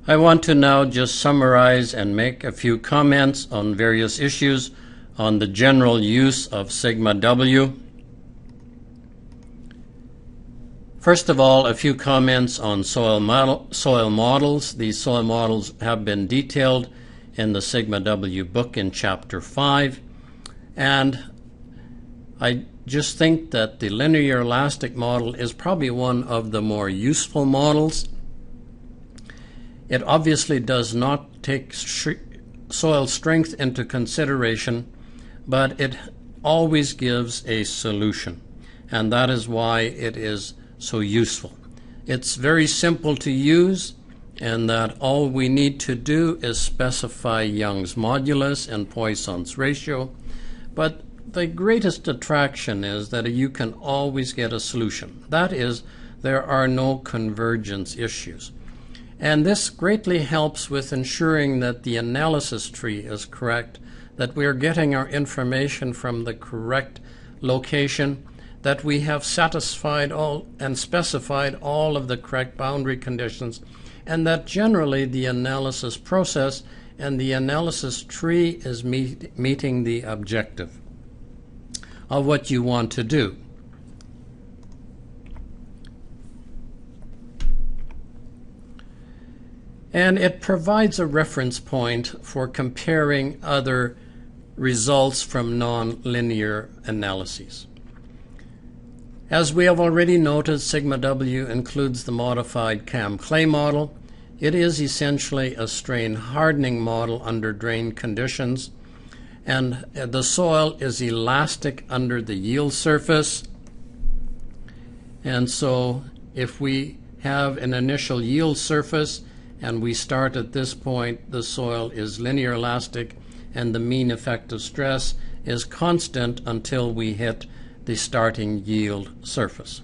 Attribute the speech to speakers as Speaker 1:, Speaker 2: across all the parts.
Speaker 1: I want to now just summarize and make a few comments on various issues on the general use of sigma W. First of all, a few comments on soil models. These soil models have been detailed in the Sigma W book in Chapter 5, and I just think that the linear elastic model is probably one of the more useful models. It obviously does not take soil strength into consideration, but it always gives a solution, and that is why it is so useful. It's very simple to use, and that all we need to do is specify Young's modulus and Poisson's ratio, but the greatest attraction is that you can always get a solution. That is, there are no convergence issues. And this greatly helps with ensuring that the analysis tree is correct, that we are getting our information from the correct location, that we have satisfied all and specified all of the correct boundary conditions, and that generally the analysis process and the analysis tree is meeting the objective of what you want to do. And it provides a reference point for comparing other results from nonlinear analyses. As we have already noted, sigma W includes the modified Cam-Clay model. It is essentially a strain hardening model under drain conditions, and the soil is elastic under the yield surface. And so if we have an initial yield surface and we start at this point, the soil is linear elastic and the mean effective stress is constant until we hit the starting yield surface.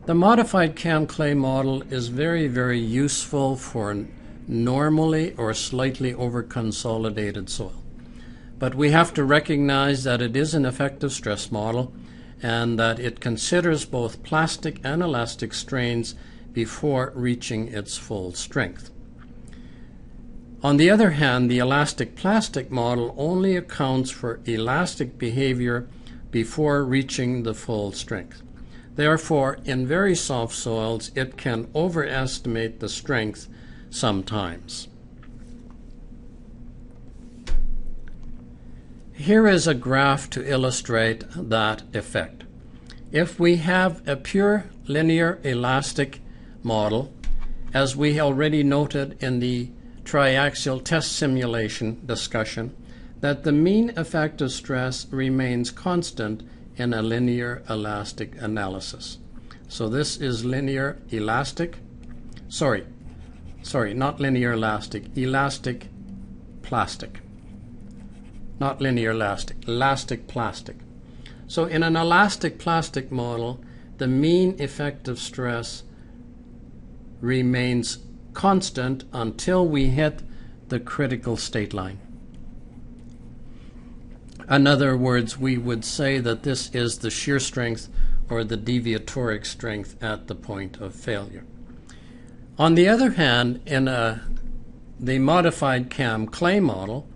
Speaker 1: The modified Cam-Clay model is very, very useful for normally or slightly over-consolidated soil. But we have to recognize that it is an effective stress model and that it considers both plastic and elastic strains before reaching its full strength. On the other hand, the elastic-plastic model only accounts for elastic behavior before reaching the full strength. Therefore, in very soft soils, it can overestimate the strength sometimes. Here is a graph to illustrate that effect. If we have a pure linear elastic model, as we already noted in the triaxial test simulation discussion, that the mean effective stress remains constant in a linear elastic analysis. So this is linear elastic, not linear elastic, elastic plastic. Not linear elastic, elastic plastic. So in an elastic plastic model, the mean effective stress remains constant until we hit the critical state line. In other words, we would say that this is the shear strength or the deviatoric strength at the point of failure. On the other hand, in the modified Cam-Clay model,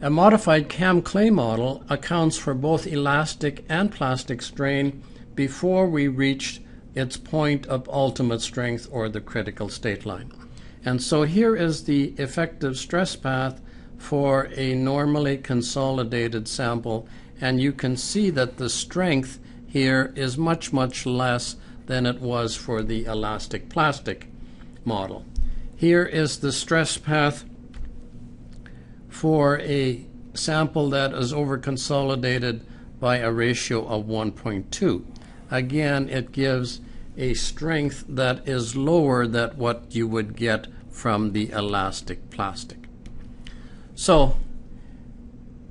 Speaker 1: a modified Cam-Clay model accounts for both elastic and plastic strain before we reach its point of ultimate strength or the critical state line. And so here is the effective stress path for a normally consolidated sample, and you can see that the strength here is much, much less than it was for the elastic plastic model. Here is the stress path for a sample that is over-consolidated by a ratio of 1.2. Again, it gives a strength that is lower than what you would get from the elastic plastic. So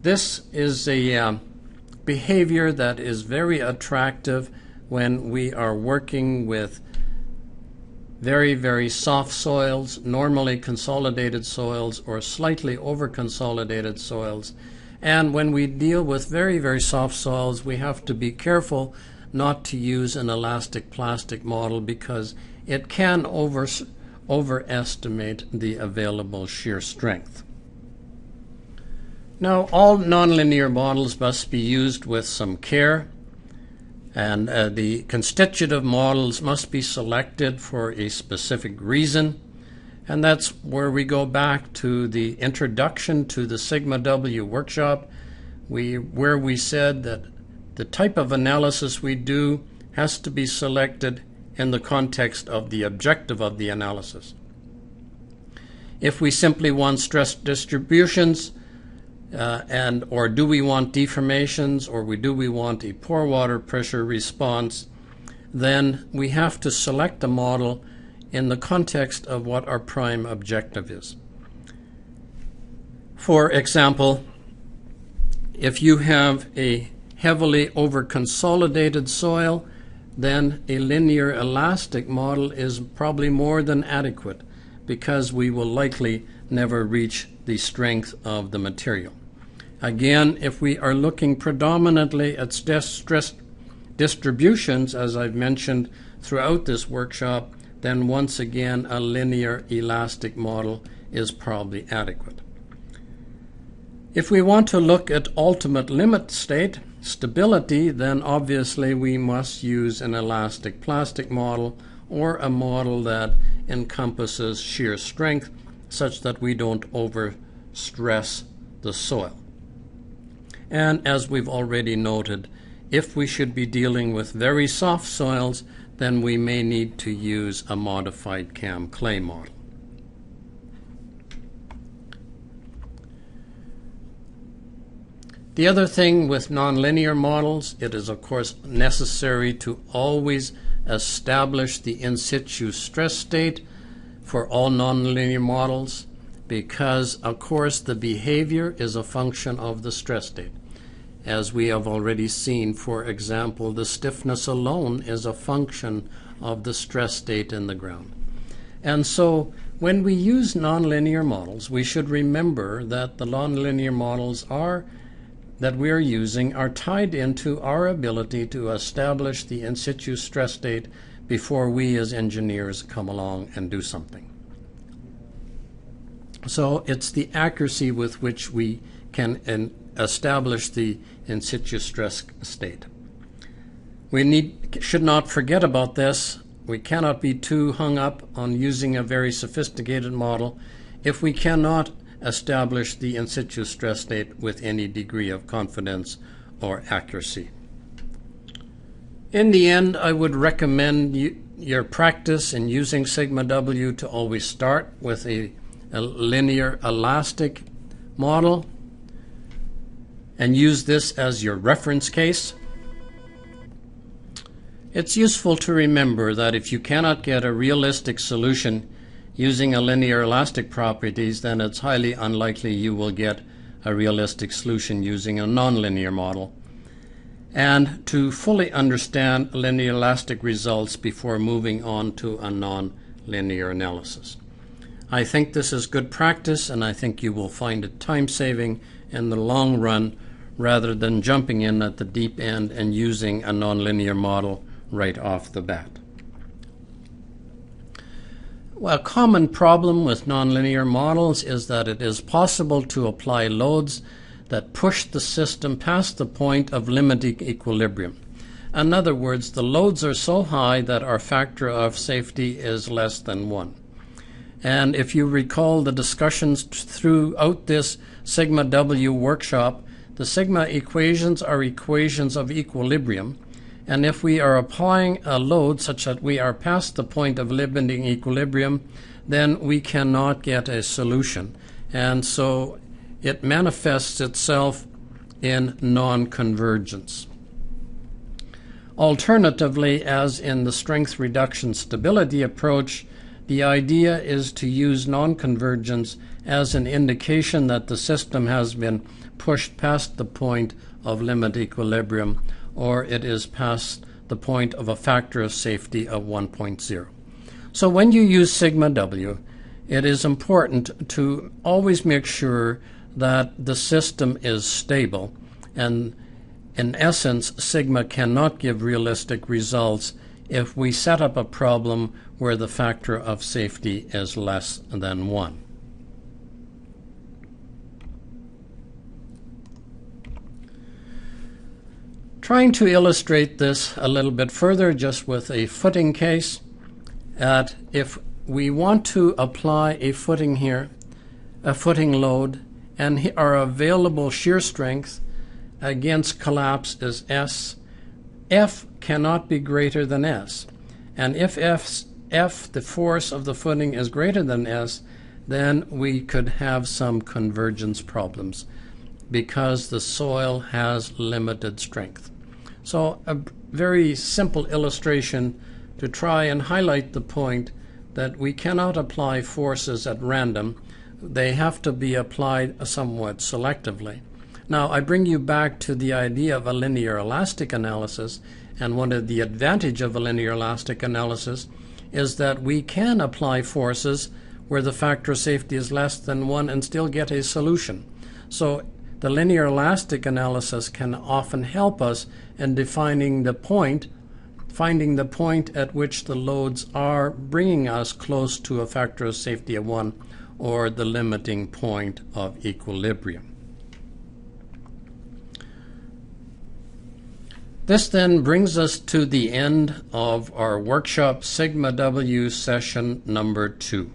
Speaker 1: this is a behavior that is very attractive when we are working with very, very soft soils, normally consolidated soils, or slightly over-consolidated soils. And when we deal with very, very soft soils, we have to be careful not to use an elastic plastic model because it can overestimate the available shear strength. Now, all nonlinear models must be used with some care, and the constitutive models must be selected for a specific reason, and that's where we go back to the introduction to the Sigma W workshop, where we said that the type of analysis we do has to be selected in the context of the objective of the analysis. If we simply want stress distributions, or do we want deformations, or do we want a pore water pressure response, then we have to select a model in the context of what our prime objective is. For example, if you have a heavily over-consolidated soil, then a linear elastic model is probably more than adequate because we will likely never reach the strength of the material. Again, if we are looking predominantly at stress distributions, as I've mentioned throughout this workshop, then once again a linear elastic model is probably adequate. If we want to look at ultimate limit state, stability, then obviously we must use an elastic plastic model or a model that encompasses shear strength such that we don't overstress the soil. And as we've already noted, if we should be dealing with very soft soils, then we may need to use a modified CAM clay model. The other thing with nonlinear models, it is of course necessary to always establish the in situ stress state for all nonlinear models, because of course the behavior is a function of the stress state. As we have already seen, for example, the stiffness alone is a function of the stress state in the ground. And so when we use nonlinear models, we should remember that the nonlinear models that we are using are tied into our ability to establish the in situ stress state before we as engineers come along and do something. So it's the accuracy with which we can establish the in situ stress state. We should not forget about this. We cannot be too hung up on using a very sophisticated model if we cannot establish the in situ stress state with any degree of confidence or accuracy. In the end, I would recommend your practice in using Sigma W to always start with a linear elastic model and use this as your reference case. It's useful to remember that if you cannot get a realistic solution using a linear elastic properties, then it's highly unlikely you will get a realistic solution using a nonlinear model, and to fully understand linear elastic results before moving on to a nonlinear analysis. I think this is good practice, and I think you will find it time-saving in the long run rather than jumping in at the deep end and using a nonlinear model right off the bat. Well, a common problem with nonlinear models is that it is possible to apply loads that push the system past the point of limiting equilibrium. In other words, the loads are so high that our factor of safety is less than 1. And if you recall the discussions throughout this Sigma W workshop, the sigma equations are equations of equilibrium. And if we are applying a load such that we are past the point of limiting equilibrium, then we cannot get a solution. And so it manifests itself in non-convergence. Alternatively, as in the strength reduction stability approach, the idea is to use non-convergence as an indication that the system has been pushed past the point of limit equilibrium, or it is past the point of a factor of safety of 1.0. So when you use Sigma W, it is important to always make sure that the system is stable, and in essence, sigma cannot give realistic results if we set up a problem where the factor of safety is less than 1. Trying to illustrate this a little bit further, just with a footing case, that if we want to apply a footing here, a footing load, and our available shear strength against collapse is S, F cannot be greater than S. And if the force of the footing, is greater than S, then we could have some convergence problems because the soil has limited strength. So a very simple illustration to try and highlight the point that we cannot apply forces at random. They have to be applied somewhat selectively. Now, I bring you back to the idea of a linear elastic analysis, and one of the advantages of a linear elastic analysis is that we can apply forces where the factor of safety is less than 1 and still get a solution. So the linear elastic analysis can often help us in defining the point, finding the point at which the loads are bringing us close to a factor of safety of 1, or the limiting point of equilibrium. This then brings us to the end of our workshop Sigma W session number 2.